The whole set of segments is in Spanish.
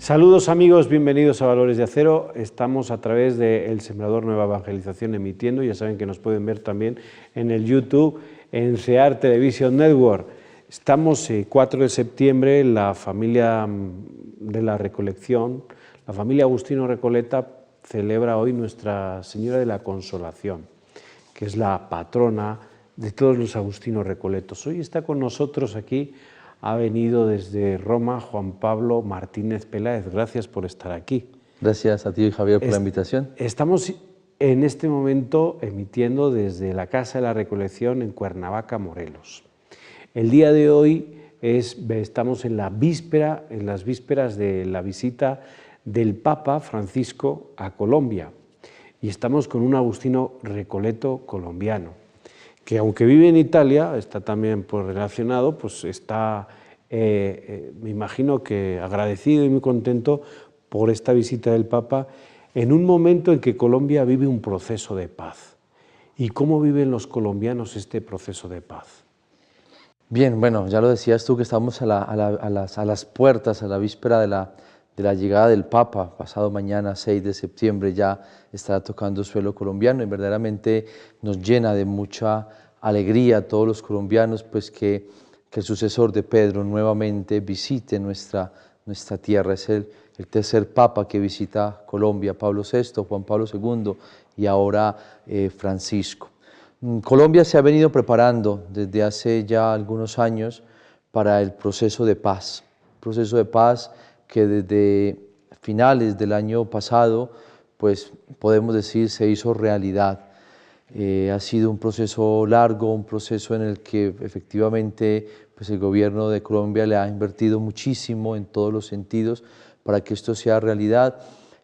Saludos amigos, bienvenidos a Valores de Acero. Estamos a través de El Sembrador Nueva Evangelización emitiendo. Ya saben que nos pueden ver también en el YouTube, en CEAR Television Network. Estamos 4 de septiembre, la familia de la Recolección, la familia Agustino Recoleta celebra hoy Nuestra Señora de la Consolación, que es la patrona de todos los agustinos recoletos. Hoy está con nosotros aquí, ha venido desde Roma Juan Pablo Martínez Peláez. Gracias por estar aquí. Gracias a ti, Javier, por la invitación. Estamos en este momento emitiendo desde la Casa de la Recolección en Cuernavaca, Morelos. El día de hoy estamos en las vísperas de la visita del Papa Francisco a Colombia y estamos con un agustino recoleto colombiano, que aunque vive en Italia, está también relacionado, pues está, me imagino que agradecido y muy contento por esta visita del Papa en un momento en que Colombia vive un proceso de paz. ¿Y cómo viven los colombianos este proceso de paz? Bien, bueno, ya lo decías tú que estamos a las puertas, a la víspera de la llegada del Papa. Pasado mañana, 6 de septiembre, ya estará tocando suelo colombiano y verdaderamente nos llena de mucha alegría a todos los colombianos, pues que el sucesor de Pedro nuevamente visite nuestra tierra. Es el tercer Papa que visita Colombia, Pablo VI, Juan Pablo II y ahora Francisco. Colombia se ha venido preparando desde hace ya algunos años para el proceso de paz que desde finales del año pasado, pues podemos decir, se hizo realidad. Ha sido un proceso largo, un proceso en el que efectivamente pues el gobierno de Colombia le ha invertido muchísimo en todos los sentidos para que esto sea realidad.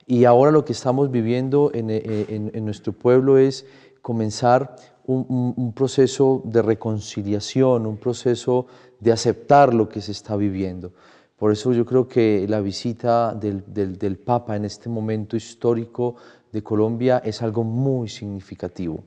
Y ahora lo que estamos viviendo en nuestro pueblo es comenzar un proceso de reconciliación, un proceso de aceptar lo que se está viviendo. Por eso yo creo que la visita del Papa en este momento histórico de Colombia es algo muy significativo,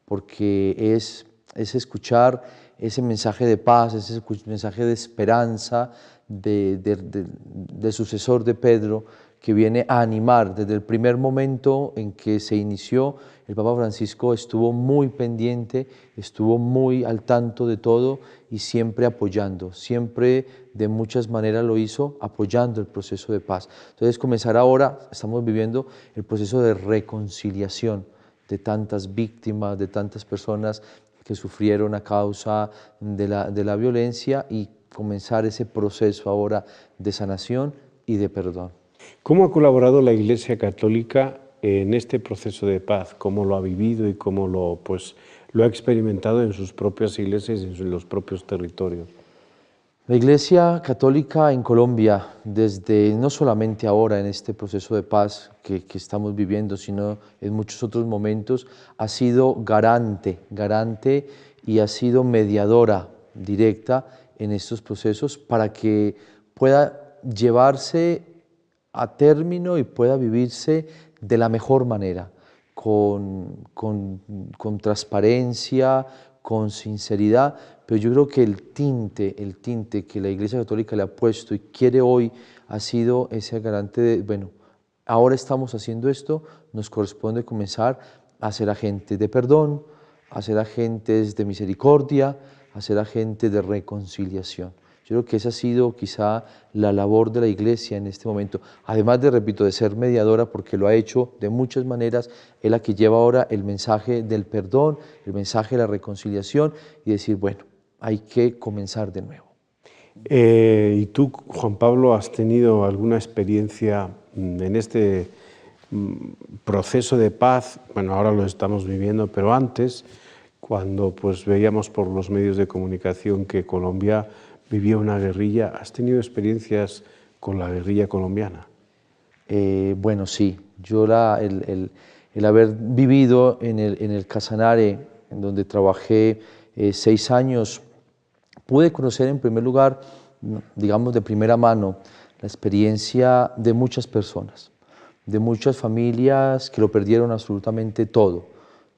porque es escuchar ese mensaje de paz, ese mensaje de esperanza del sucesor de Pedro, que viene a animar. Desde el primer momento en que se inició, el Papa Francisco estuvo muy pendiente, estuvo muy al tanto de todo y siempre apoyando, siempre de muchas maneras lo hizo apoyando el proceso de paz. Entonces comenzar ahora, estamos viviendo el proceso de reconciliación de tantas víctimas, de tantas personas que sufrieron a causa de la violencia y comenzar ese proceso ahora de sanación y de perdón. ¿Cómo ha colaborado la Iglesia Católica en este proceso de paz? ¿Cómo lo ha vivido y cómo lo ha experimentado en sus propias iglesias y en los propios territorios? La Iglesia Católica en Colombia, desde no solamente ahora en este proceso de paz que estamos viviendo, sino en muchos otros momentos, ha sido garante y ha sido mediadora directa en estos procesos para que pueda llevarse a término y pueda vivirse de la mejor manera, con transparencia, con sinceridad, pero yo creo que el tinte que la Iglesia Católica le ha puesto y quiere hoy ha sido ese garante de, bueno, ahora estamos haciendo esto, nos corresponde comenzar a ser agentes de perdón, a ser agentes de misericordia, a ser agentes de reconciliación. Yo creo que esa ha sido quizá la labor de la Iglesia en este momento, además de, repito, de ser mediadora, porque lo ha hecho de muchas maneras, es la que lleva ahora el mensaje del perdón, el mensaje de la reconciliación y decir, bueno, hay que comenzar de nuevo. ¿Y tú, Juan Pablo, has tenido alguna experiencia en este proceso de paz? Bueno, ahora lo estamos viviendo, pero antes, cuando pues veíamos por los medios de comunicación que Colombia vivía una guerrilla, ¿has tenido experiencias con la guerrilla colombiana? Bueno, sí. Yo el haber vivido en el Casanare, en donde trabajé 6 años, pude conocer en primer lugar, digamos de primera mano, la experiencia de muchas personas, de muchas familias que lo perdieron absolutamente todo.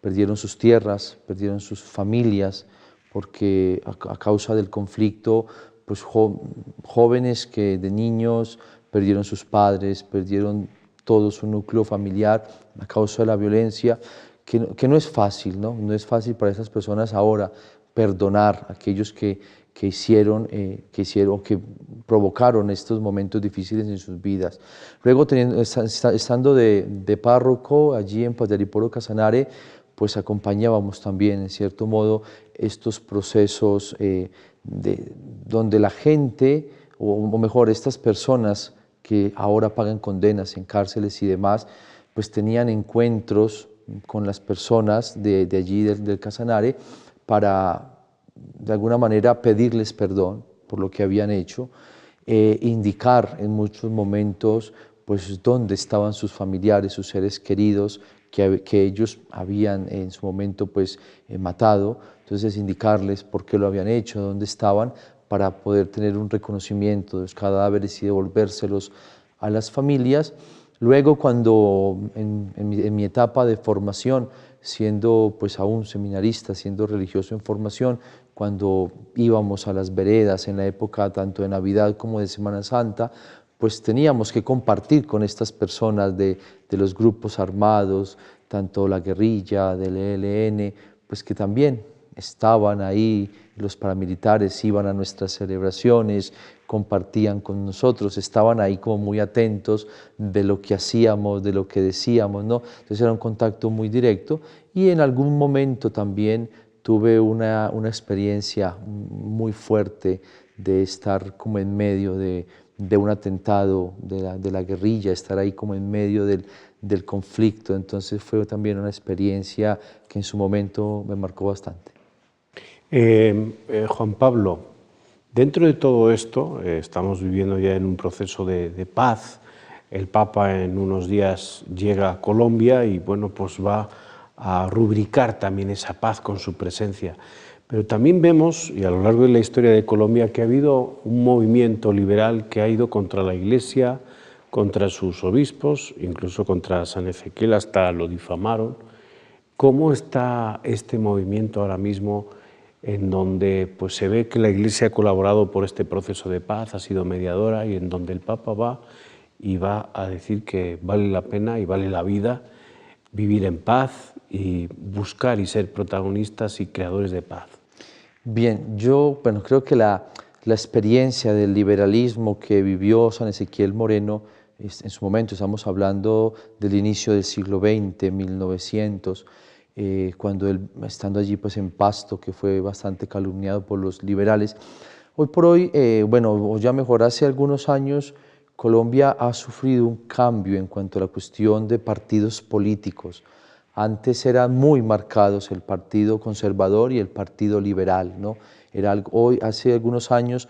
Perdieron sus tierras, perdieron sus familias, porque a causa del conflicto, pues jóvenes de niños perdieron sus padres, perdieron todo su núcleo familiar a causa de la violencia, que no es fácil, ¿no? No es fácil para esas personas ahora perdonar a aquellos que hicieron, que provocaron estos momentos difíciles en sus vidas. Luego, estando de párroco allí en Paderipolo Casanare, pues acompañábamos también, en cierto modo, estos procesos donde la gente, o mejor, estas personas que ahora pagan condenas en cárceles y demás, pues tenían encuentros con las personas de allí del Casanare para de alguna manera pedirles perdón por lo que habían hecho, indicar en muchos momentos pues dónde estaban sus familiares, sus seres queridos que ellos habían en su momento pues matado, entonces indicarles por qué lo habían hecho, dónde estaban, para poder tener un reconocimiento de los cadáveres y devolvérselos a las familias. Luego, cuando en mi etapa de formación, siendo pues aún seminarista, siendo religioso en formación, cuando íbamos a las veredas en la época tanto de Navidad como de Semana Santa, pues teníamos que compartir con estas personas de los grupos armados, tanto la guerrilla, del ELN, pues que también estaban ahí, los paramilitares iban a nuestras celebraciones, compartían con nosotros, estaban ahí como muy atentos de lo que hacíamos, de lo que decíamos, ¿no? Entonces era un contacto muy directo y en algún momento también tuve una experiencia muy fuerte de estar como en medio de un atentado de la guerrilla, estar ahí como en medio del conflicto, entonces fue también una experiencia que en su momento me marcó bastante. Juan Pablo, dentro de todo esto, estamos viviendo ya en un proceso de paz. El Papa en unos días llega a Colombia y bueno, pues va a rubricar también esa paz con su presencia. Pero también vemos, y a lo largo de la historia de Colombia, que ha habido un movimiento liberal que ha ido contra la Iglesia, contra sus obispos, incluso contra San Ezequiel, hasta lo difamaron. ¿Cómo está este movimiento ahora mismo, en donde pues, se ve que la Iglesia ha colaborado por este proceso de paz, ha sido mediadora, y en donde el Papa va y va a decir que vale la pena y vale la vida vivir en paz y buscar y ser protagonistas y creadores de paz? Bien, yo creo que la experiencia del liberalismo que vivió San Ezequiel Moreno en su momento, estamos hablando del inicio del siglo XX, 1900, cuando él, estando allí pues en Pasto, que fue bastante calumniado por los liberales. Hoy por hoy, o ya mejor, hace algunos años, Colombia ha sufrido un cambio en cuanto a la cuestión de partidos políticos. Antes eran muy marcados el partido conservador y el partido liberal, ¿no? Hoy, hace algunos años,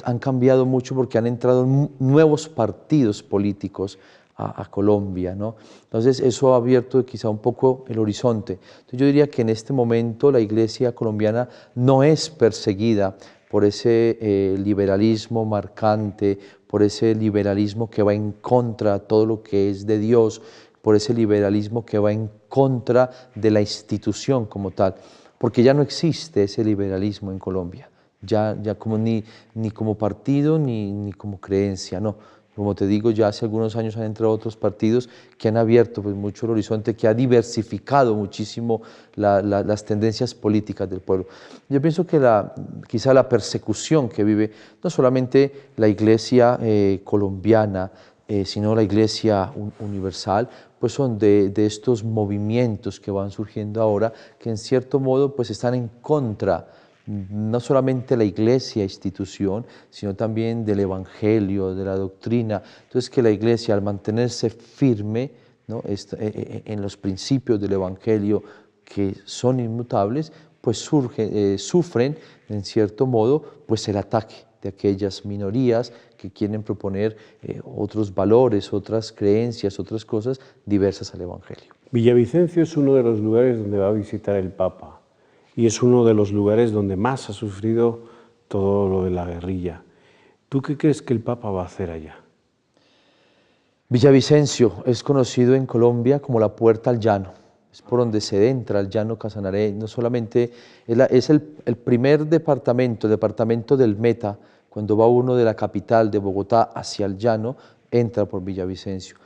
han cambiado mucho porque han entrado nuevos partidos políticos a Colombia, ¿no? Entonces eso ha abierto quizá un poco el horizonte. Entonces yo diría que en este momento la Iglesia colombiana no es perseguida por ese liberalismo marcante, por ese liberalismo que va en contra de todo lo que es de Dios, por ese liberalismo que va en contra de la institución como tal, porque ya no existe ese liberalismo en Colombia, ya como ni como partido ni como creencia, no. Como te digo, ya hace algunos años han entrado otros partidos que han abierto pues, mucho el horizonte, que ha diversificado muchísimo las tendencias políticas del pueblo. Yo pienso que quizá la persecución que vive no solamente la Iglesia colombiana, sino la Iglesia universal, pues son de estos movimientos que van surgiendo ahora, que en cierto modo pues están en contra no solamente la Iglesia, institución, sino también del Evangelio, de la doctrina. Entonces que la Iglesia, al mantenerse firme, ¿no?, en los principios del Evangelio que son inmutables, pues sufren en cierto modo pues el ataque de aquellas minorías que quieren proponer otros valores, otras creencias, otras cosas diversas al Evangelio. Villavicencio es uno de los lugares donde va a visitar el Papa y es uno de los lugares donde más ha sufrido todo lo de la guerrilla. ¿Tú qué crees que el Papa va a hacer allá? Villavicencio es conocido en Colombia como la Puerta al Llano. Es por donde se entra al Llano Casanare. No solamente es el primer departamento, el departamento del Meta, Cuando va uno de la capital de Bogotá hacia el llano, entra por Villavicencio.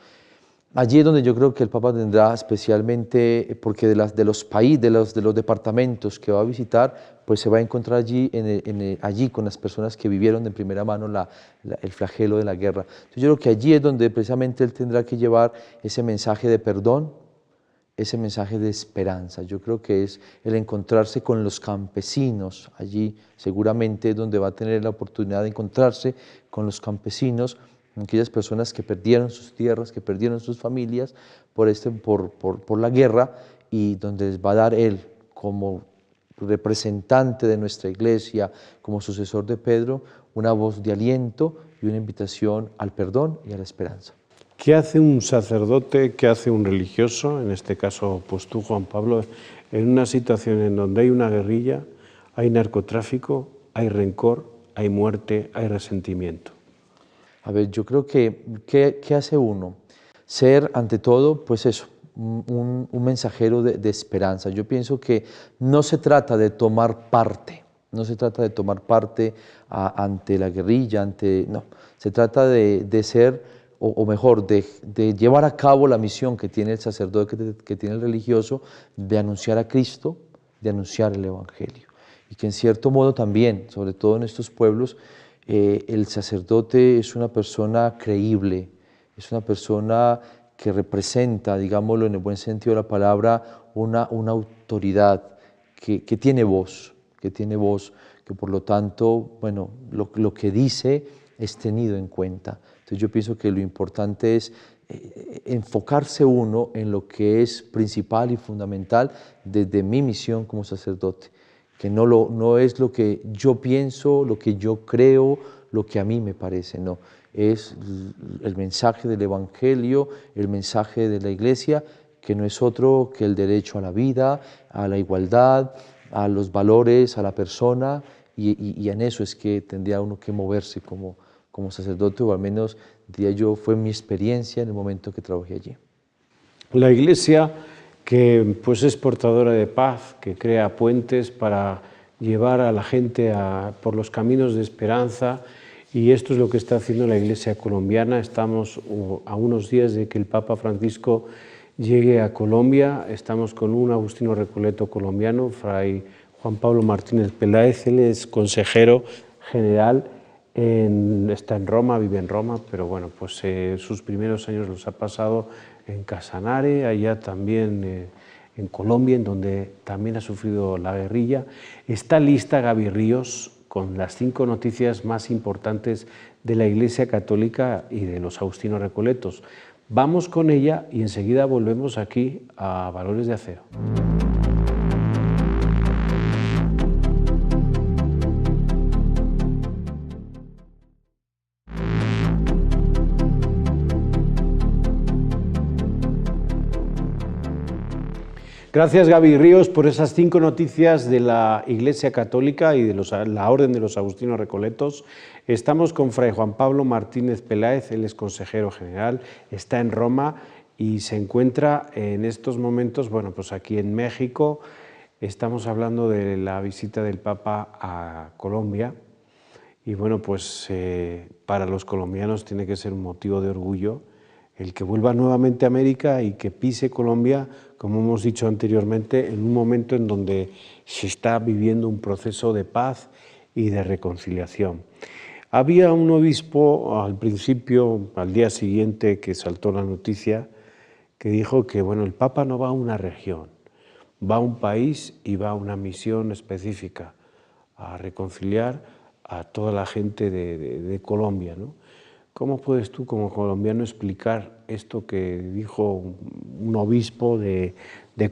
Allí es donde yo creo que el Papa tendrá especialmente, porque de los países, de los departamentos que va a visitar, pues se va a encontrar allí, allí con las personas que vivieron de primera mano el flagelo de la guerra. Entonces yo creo que allí es donde precisamente él tendrá que llevar ese mensaje de perdón, ese mensaje de esperanza. Yo creo que es el encontrarse con los campesinos, allí seguramente es donde va a tener la oportunidad de encontrarse con los campesinos, aquellas personas que perdieron sus tierras, que perdieron sus familias por la guerra, y donde les va a dar él como representante de nuestra iglesia, como sucesor de Pedro, una voz de aliento y una invitación al perdón y a la esperanza. ¿Qué hace un sacerdote, qué hace un religioso, en este caso pues tú, Juan Pablo, en una situación en donde hay una guerrilla, hay narcotráfico, hay rencor, hay muerte, hay resentimiento? A ver, yo creo que, ¿qué hace uno? Ser, ante todo, pues eso, un mensajero de esperanza. Yo pienso que no se trata de tomar parte, no se trata de tomar parte ante la guerrilla, no, se trata de ser, o mejor, de llevar a cabo la misión que tiene el sacerdote, que tiene el religioso, de anunciar a Cristo, de anunciar el Evangelio. Y que en cierto modo también, sobre todo en estos pueblos, el sacerdote es una persona creíble, es una persona que representa, digámoslo en el buen sentido de la palabra, una autoridad que tiene voz, que por lo tanto, bueno, lo que dice es tenido en cuenta. Entonces yo pienso que lo importante es enfocarse uno en lo que es principal y fundamental desde mi misión como sacerdote, que no es lo que yo pienso, lo que yo creo, lo que a mí me parece, no. Es el mensaje del Evangelio, el mensaje de la Iglesia, que no es otro que el derecho a la vida, a la igualdad, a los valores, a la persona, y en eso es que tendría uno que moverse como sacerdote, o al menos, diría yo, fue mi experiencia en el momento que trabajé allí. La Iglesia, que pues es portadora de paz, que crea puentes para llevar a la gente por los caminos de esperanza, y esto es lo que está haciendo la Iglesia colombiana. Estamos a unos días de que el Papa Francisco llegue a Colombia. Estamos con un Agustino Recoleto colombiano, Fray Juan Pablo Martínez Peláez. Él es consejero general, está en Roma, vive en Roma, pero bueno, pues sus primeros años los ha pasado en Casanare, allá también en Colombia, en donde también ha sufrido la guerrilla. Está lista Gaby Ríos con las 5 noticias más importantes de la Iglesia Católica y de los Agustinos Recoletos. Vamos con ella y enseguida volvemos aquí a Valores de Acero. Gracias, Gaby Ríos, por esas 5 noticias de la Iglesia Católica y de la Orden de los Agustinos Recoletos. Estamos con Fray Juan Pablo Martínez Peláez, él es consejero general, está en Roma y se encuentra en estos momentos, bueno, pues aquí en México. Estamos hablando de la visita del Papa a Colombia y bueno, pues para los colombianos tiene que ser un motivo de orgullo el que vuelva nuevamente a América y que pise Colombia, como hemos dicho anteriormente, en un momento en donde se está viviendo un proceso de paz y de reconciliación. Había un obispo al principio, al día siguiente que saltó la noticia, que dijo que bueno, el Papa no va a una región, va a un país y va a una misión específica, a reconciliar a toda la gente de Colombia, ¿no? ¿Cómo puedes tú, como colombiano, explicar esto que dijo un obispo de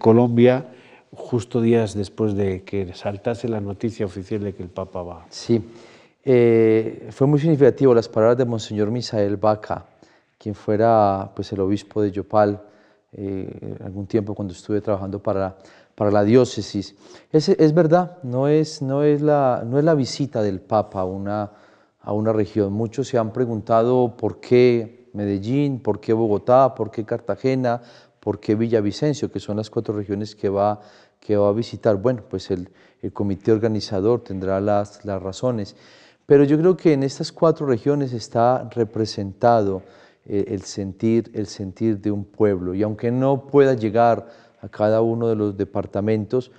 Colombia justo días después de que saltase la noticia oficial de que el Papa va? Sí, fue muy significativo las palabras de Monseñor Misael Vaca, quien fuera pues, el obispo de Yopal algún tiempo cuando estuve trabajando para la diócesis. Es verdad, no es la visita del Papa a una región. Muchos se han preguntado por qué Medellín, por qué Bogotá, por qué Cartagena, por qué Villavicencio, que son las 4 regiones que va a visitar. Bueno, pues el comité organizador tendrá las razones. Pero yo creo que en estas 4 regiones está representado el sentir de un pueblo. Y aunque no pueda llegar a cada uno de los departamentos,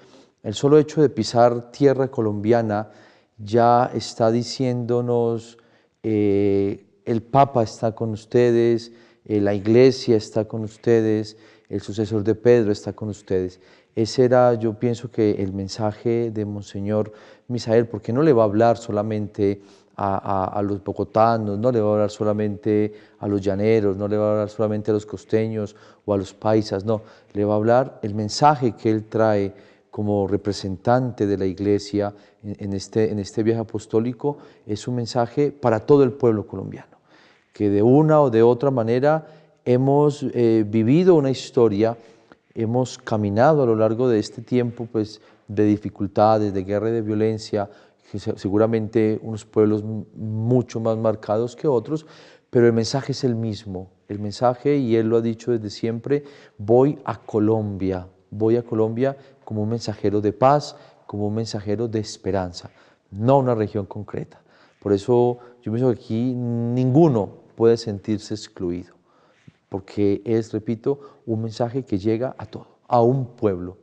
el solo hecho de pisar tierra colombiana ya está diciéndonos, el Papa está con ustedes, la Iglesia está con ustedes, el sucesor de Pedro está con ustedes. Ese era, yo pienso que el mensaje de Monseñor Misael, porque no le va a hablar solamente a los bogotanos, no le va a hablar solamente a los llaneros, no le va a hablar solamente a los costeños o a los paisas, no, le va a hablar el mensaje que él trae como representante de la Iglesia en este viaje apostólico, es un mensaje para todo el pueblo colombiano, que de una o de otra manera hemos vivido una historia, hemos caminado a lo largo de este tiempo pues, de dificultades, de guerra y de violencia, que seguramente unos pueblos mucho más marcados que otros, pero el mensaje es el mismo, el mensaje, y él lo ha dicho desde siempre, voy a Colombia como un mensajero de paz, como un mensajero de esperanza, no una región concreta. Por eso yo pienso que aquí ninguno puede sentirse excluido, porque es, repito, un mensaje que llega a todo, a un pueblo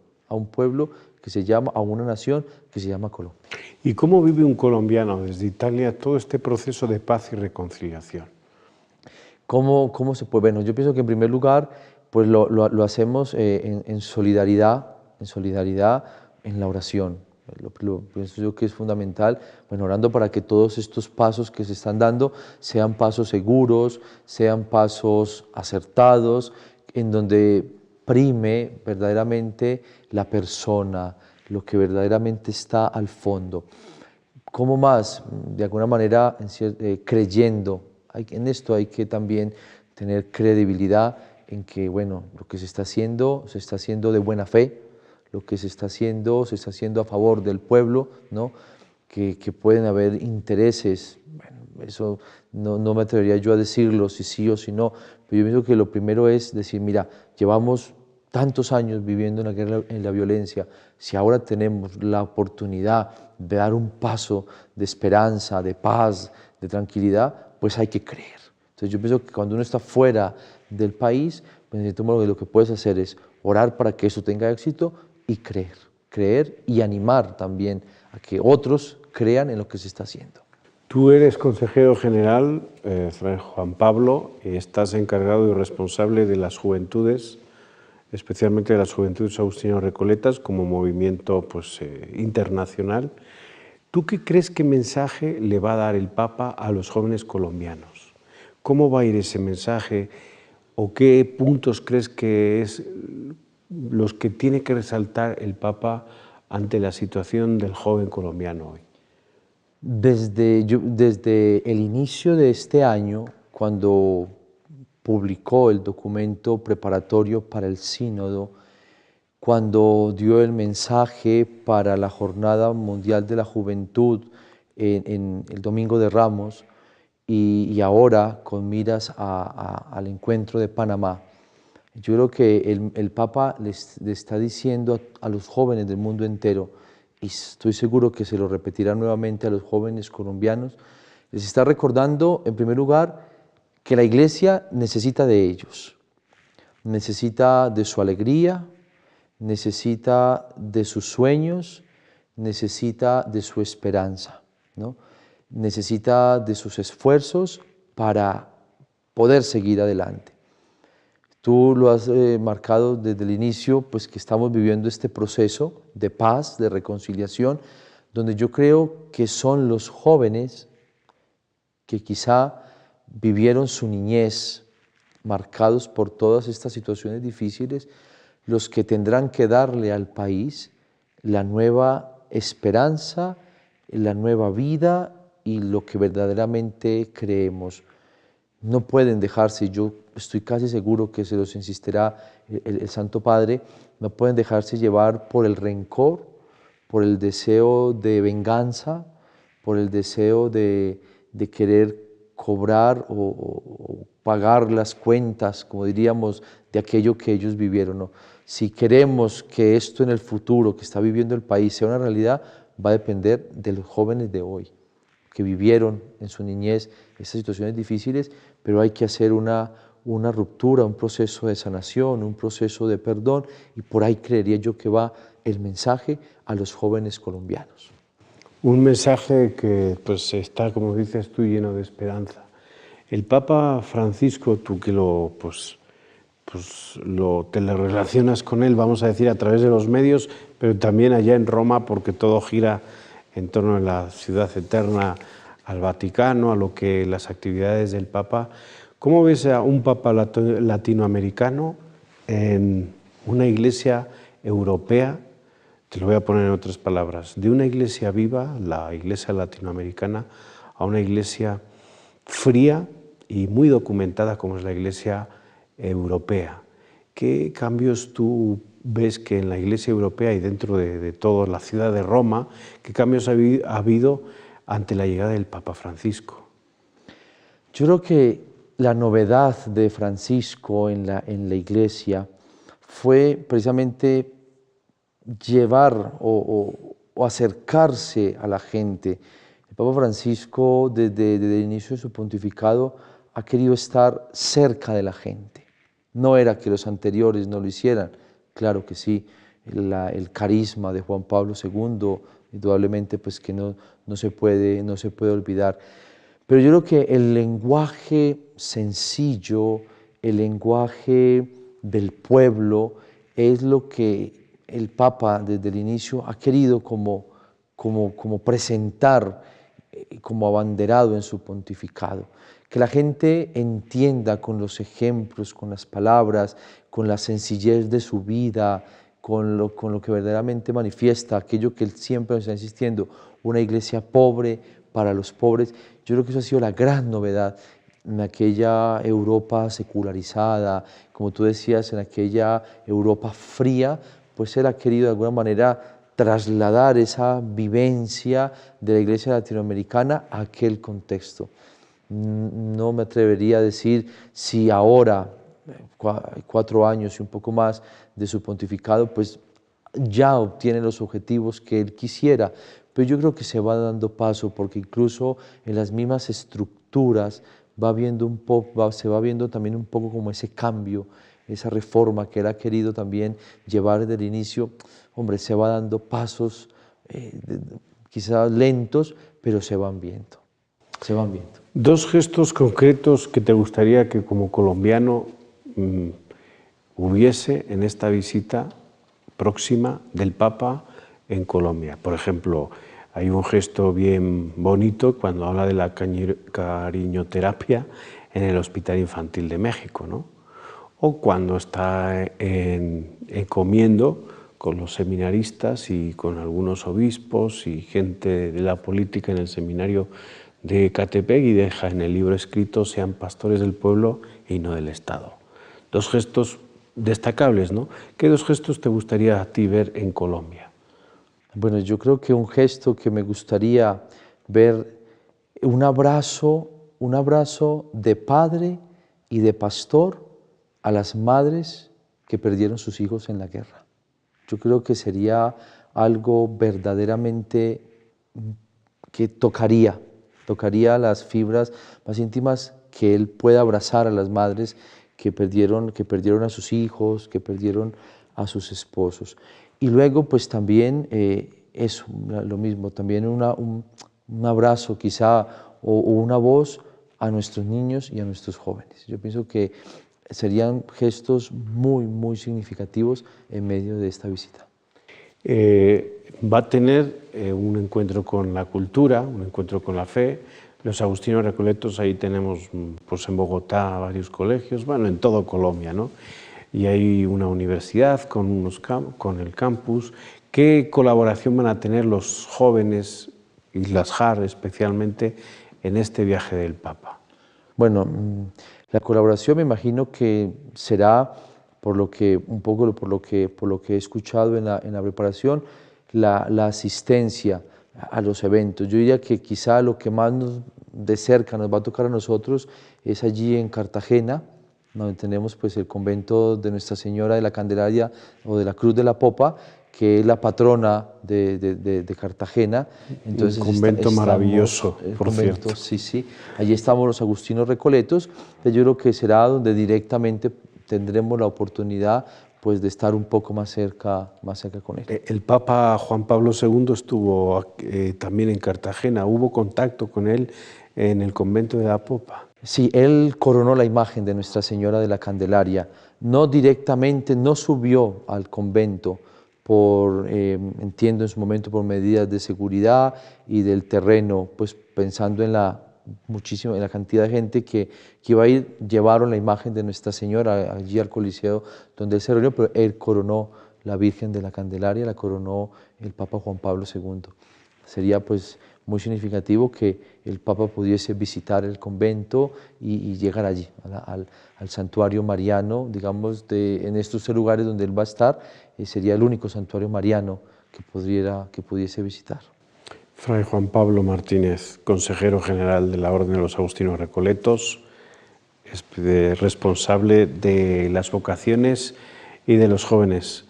que se llama, a una nación que se llama Colombia. ¿Y cómo vive un colombiano desde Italia todo este proceso de paz y reconciliación? ¿Cómo se puede? Bueno, yo pienso que en primer lugar, pues lo hacemos en solidaridad, en la oración. Lo pienso yo que es fundamental, bueno, orando para que todos estos pasos que se están dando sean pasos seguros, sean pasos acertados, en donde prime verdaderamente la persona, lo que verdaderamente está al fondo. ¿Cómo más? De alguna manera, creyendo. En esto hay que también tener credibilidad en que, bueno, lo que se está haciendo de buena fe, lo que se está haciendo a favor del pueblo, ¿no? Que pueden haber intereses, bueno, eso no me atrevería yo a decirlo si sí o si no, pero yo pienso que lo primero es decir, mira, llevamos tantos años viviendo en la guerra, en la violencia, si ahora tenemos la oportunidad de dar un paso de esperanza, de paz, de tranquilidad, pues hay que creer. Entonces yo pienso que cuando uno está fuera del país, pues lo que puedes hacer es orar para que eso tenga éxito y creer y animar también a que otros crean en lo que se está haciendo. Tú eres consejero general, Fray Juan Pablo, y estás encargado y responsable de las juventudes, especialmente de las Juventudes Agustinas Recoletas, como movimiento internacional. ¿Tú qué crees que mensaje le va a dar el Papa a los jóvenes colombianos? ¿Cómo va a ir ese mensaje? ¿O qué puntos crees que es los que tiene que resaltar el Papa ante la situación del joven colombiano hoy? Desde el inicio de este año, cuando publicó el documento preparatorio para el sínodo, cuando dio el mensaje para la Jornada Mundial de la Juventud en el Domingo de Ramos y ahora con miras al encuentro de Panamá, yo creo que el Papa le está diciendo a los jóvenes del mundo entero, y estoy seguro que se lo repetirá nuevamente a los jóvenes colombianos, les está recordando en primer lugar que la Iglesia necesita de ellos, necesita de su alegría, necesita de sus sueños, necesita de su esperanza, ¿no? Necesita de sus esfuerzos para poder seguir adelante. Tú lo has marcado desde el inicio, pues que estamos viviendo este proceso de paz, de reconciliación, donde yo creo que son los jóvenes que quizá vivieron su niñez marcados por todas estas situaciones difíciles, los que tendrán que darle al país la nueva esperanza, la nueva vida y lo que verdaderamente creemos. No pueden dejarse, yo estoy casi seguro que se los insistirá el Santo Padre, no pueden dejarse llevar por el rencor, por el deseo de venganza, por el deseo de querer cobrar o pagar las cuentas, como diríamos, de aquello que ellos vivieron, ¿no? Si queremos que esto en el futuro que está viviendo el país sea una realidad, va a depender de los jóvenes de hoy. que vivieron en su niñez estas situaciones difíciles, pero hay que hacer una ruptura, un proceso de sanación, un proceso de perdón, y por ahí creería yo que va el mensaje a los jóvenes colombianos. Un mensaje que pues está, como dices tú, lleno de esperanza. El Papa Francisco, tú que te le relacionas con él, vamos a decir, a través de los medios, pero también allá en Roma, porque todo gira en torno a la ciudad eterna, al Vaticano, a lo que las actividades del Papa. ¿Cómo ves a un Papa latinoamericano en una iglesia europea? Te lo voy a poner en otras palabras, de una iglesia viva, la iglesia latinoamericana, a una iglesia fría y muy documentada como es la iglesia europea. ¿Qué cambios tú ves que en la iglesia europea y dentro de toda la ciudad de Roma, qué cambios ha habido ante la llegada del Papa Francisco? Yo creo que la novedad de Francisco en la iglesia fue precisamente llevar o acercarse a la gente. El Papa Francisco, desde el inicio de su pontificado, ha querido estar cerca de la gente. No era que los anteriores no lo hicieran, claro que sí, el carisma de Juan Pablo II, indudablemente pues que no se puede olvidar. Pero yo creo que el lenguaje sencillo, el lenguaje del pueblo, es lo que el Papa desde el inicio ha querido como presentar, como abanderado en su pontificado. Que la gente entienda con los ejemplos, con las palabras, con la sencillez de su vida, con lo que verdaderamente manifiesta aquello que él siempre nos está insistiendo, una iglesia pobre para los pobres. Yo creo que eso ha sido la gran novedad en aquella Europa secularizada, como tú decías, en aquella Europa fría, pues él ha querido de alguna manera trasladar esa vivencia de la iglesia latinoamericana a aquel contexto. No me atrevería a decir si ahora, 4 años y un poco más de su pontificado, pues ya obtiene los objetivos que él quisiera, pero yo creo que se va dando paso, porque incluso en las mismas estructuras se va viendo también un poco como ese cambio, esa reforma que él ha querido también llevar desde el inicio. Hombre, se va dando pasos quizás lentos, pero se van viendo. Dos gestos concretos que te gustaría que como colombiano hubiese en esta visita próxima del Papa en Colombia. Por ejemplo, hay un gesto bien bonito cuando habla de la cariñoterapia en el Hospital Infantil de México, ¿no? O cuando está comiendo con los seminaristas y con algunos obispos y gente de la política en el seminario de Ecatepec y deja en el libro escrito: sean pastores del pueblo y no del Estado. Dos gestos destacables, ¿no? ¿Qué dos gestos te gustaría a ti ver en Colombia? Bueno, yo creo que un gesto que me gustaría ver, un abrazo de padre y de pastor a las madres que perdieron sus hijos en la guerra. Yo creo que sería algo verdaderamente que tocaría las fibras más íntimas, que él pueda abrazar a las madres que perdieron a sus hijos, que perdieron a sus esposos. Y luego pues también eso, lo mismo, también un abrazo quizá o una voz a nuestros niños y a nuestros jóvenes. Yo pienso que serían gestos muy, muy significativos en medio de esta visita. Va a tener un encuentro con la cultura, un encuentro con la fe. Los agustinos recoletos, ahí tenemos pues en Bogotá varios colegios, bueno, en todo Colombia, ¿no? Y hay una universidad con el campus. ¿Qué colaboración van a tener los jóvenes y las JAR especialmente en este viaje del Papa? Bueno, la colaboración me imagino que será, por lo que he escuchado en la preparación, la asistencia a los eventos. Yo diría que quizá lo que más de cerca nos va a tocar a nosotros es allí en Cartagena, donde tenemos pues el convento de Nuestra Señora de la Candelaria o de la Cruz de la Popa, que es la patrona de Cartagena. Entonces, un convento maravilloso, por cierto. Sí, sí. Allí estamos los agustinos recoletos. Yo creo que será donde directamente tendremos la oportunidad pues, de estar un poco más cerca con él. El Papa Juan Pablo II estuvo también en Cartagena. ¿Hubo contacto con él en el convento de la Popa? Sí, él coronó la imagen de Nuestra Señora de la Candelaria. No directamente, no subió al convento, entiendo en su momento, por medidas de seguridad y del terreno, pues pensando en la cantidad de gente que iba a ir. Llevaron la imagen de Nuestra Señora allí al Coliseo donde él se reunió, pero él coronó la Virgen de la Candelaria, la coronó el Papa Juan Pablo II. Sería pues muy significativo que el Papa pudiese visitar el convento y llegar allí, al santuario mariano, digamos, en estos lugares donde él va a estar. Sería el único santuario mariano que pudiese visitar. Fray Juan Pablo Martínez, consejero general de la Orden de los Agustinos Recoletos, responsable de las vocaciones y de los jóvenes.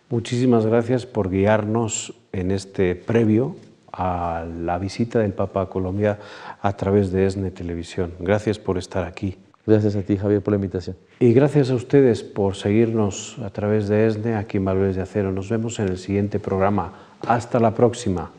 Muchísimas gracias por guiarnos en este previo a la visita del Papa a Colombia a través de ESNE Televisión. Gracias por estar aquí. Gracias a ti, Javier, por la invitación. Y gracias a ustedes por seguirnos a través de ESNE aquí en Valores de Acero. Nos vemos en el siguiente programa. Hasta la próxima.